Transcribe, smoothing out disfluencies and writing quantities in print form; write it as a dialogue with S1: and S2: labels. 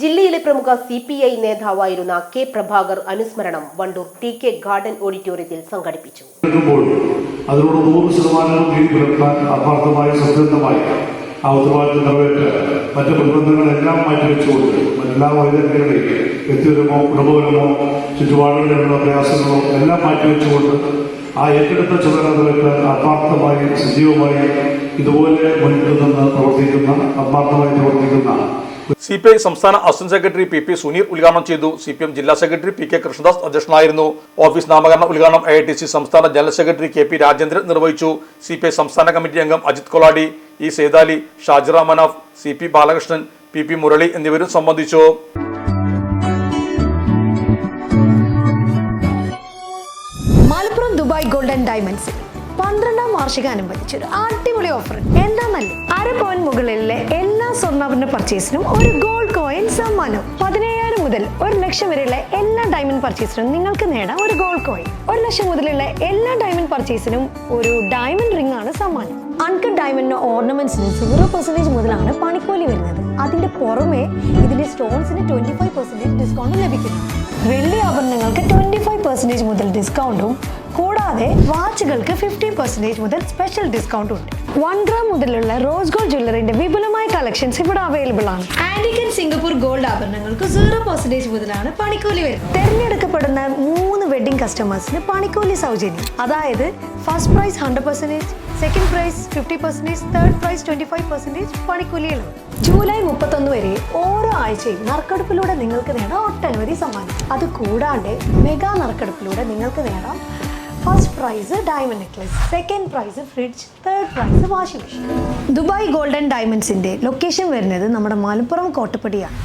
S1: ജില്ലയിലെ പ്രമുഖ CPI നേതാവായിരുന്ന കെ പ്രഭാകർ അനുസ്മരണം വണ്ടൂർ TK ഗാർഡൻ ഓഡിറ്റോറിയത്തിൽ സംഘടിപ്പിച്ചു.
S2: അതിനോട് 100% നീതി പുലർത്താൻ ആത്മാർത്ഥമായി സത്യസന്ധമായി ആ ഉത്തരവാദിത്തം നിറവേറ്റ് മറ്റ് പ്രതിബന്ധങ്ങളെല്ലാം മാറ്റിവെച്ചുകൊണ്ട് മറ്റെല്ലാ വൈദ്യുതികളെയും വ്യക്തിപരമോ കുടുംബപരമോ ചുറ്റുപാടുകളിലുള്ള പ്രയാസങ്ങളോ എല്ലാം മാറ്റിവെച്ചുകൊണ്ട് ആ ഏറ്റെടുത്ത ചുമതല നിറവേറ്റാൻ ആത്മാർത്ഥമായി സജീവമായി ഇതുപോലെ മുന്നിൽ നിന്ന് പ്രവർത്തിക്കുന്ന ആത്മാർത്ഥമായി പ്രവർത്തിക്കുന്ന
S3: CPI സംസ്ഥാന അസിസ്റ്റന്റ് സെക്രട്ടറി PP സുനീർ ഉദ്ഘാടനം ചെയ്തു. CPM ജില്ലാ സെക്രട്ടറി PK കൃഷ്ണദാസ് അധ്യക്ഷനായിരുന്നു. ഓഫീസ് നാമകരണ ഉദ്ഘാടനം AITC സംസ്ഥാന ജനറൽ സെക്രട്ടറി KP രാജേന്ദ്രൻ നിർവഹിച്ചു. CPI സംസ്ഥാന കമ്മിറ്റി അംഗം Ajith Koladi, E Sethali, Shajira Manaf, CP Balakrishnan, PP Murali എന്നിവരും സംബന്ധിച്ചു.
S4: മലപ്പുറം ദുബായ് ഗോൾഡൻ ഡയമണ്ട്സ് 12ാം വാർഷികാനുബന്ധിച്ചൊരു അടിപൊളി ഓഫർ. എന്താന്നല്ലേ, 1/2 പവൻ മുകളിലെ എല്ലാ സ്വർണ്ണാഭരണ പർച്ചേസിനും ഒരു ഗോൾഡ് കോയിൻ സമ്മാനം. 17,000 മുതൽ 1 ലക്ഷം വരെയുള്ള എല്ലാ ഡയമണ്ട് പർച്ചേസിനും നിങ്ങൾക്ക് നേടാം ഒരു ഗോൾഡ് കോയിൻ. 1 ലക്ഷം മുതലുള്ള എല്ലാ ഡയമണ്ട് പർച്ചേസിനും ഒരു ഡയമണ്ട് റിംഗ് ആണ് സമ്മാനം. അൺകട്ട് ഡയമണ്ടിന്റെ ഓർണമെന്റ്സിന് 0% മുതലാണ് പണിക്കൂലി വരുന്നത്. അതിന്റെ പുറമെ ഇതിന്റെ സ്റ്റോൺസിന് 25% ഡിസ്കൗണ്ട് ലഭിക്കുന്നു. വെള്ളി ആഭരണങ്ങൾക്ക് 25% മുതൽ ഡിസ്കൗണ്ടും കൂടാതെ വാച്ചുകൾക്ക് 50% മുതൽ സ്പെഷ്യൽ ഡിസ്കൗണ്ടും ഉണ്ട്. 1 ഗ്രാം മുതലുള്ള റോസ് ഗോൾഡ് ജ്വല്ലറിന്റെ വിപുലമായ കളക്ഷൻസ് ഇവിടെ അവൈലബിൾ ആണ്. ആന്റിക് ആൻഡ് സിംഗപ്പൂർ ഗോൾഡ് ആഭരണങ്ങൾക്ക് 0% മുതലാണ് പണിക്കൂലി വരുന്നത്. തിരഞ്ഞെടുക്കപ്പെടുന്ന 3 വെഡിങ് കസ്റ്റമേഴ്സിന് പണിക്കൂലി സൗജന്യം. അതായത് first prize 100%, second prize 50%, third prize 25% പണിക്കൂലിയിലാണ്. ജൂലൈ 31 വരെ ഓരോ ആഴ്ചയും നറുക്കെടുപ്പിലൂടെ നിങ്ങൾക്ക് നേടാം ഒട്ടനവധി സമ്മാനം. അത് കൂടാതെ മെഗാ നറുക്കെടുപ്പിലൂടെ നിങ്ങൾക്ക് നേടാം first prize diamond necklace, second prize fridge, third prize washing machine. Dubai golden ഡയമണ്ട്സിന്റെ ലൊക്കേഷൻ വരുന്നത് നമ്മുടെ മലപ്പുറം കോട്ടപ്പടിയാണ്.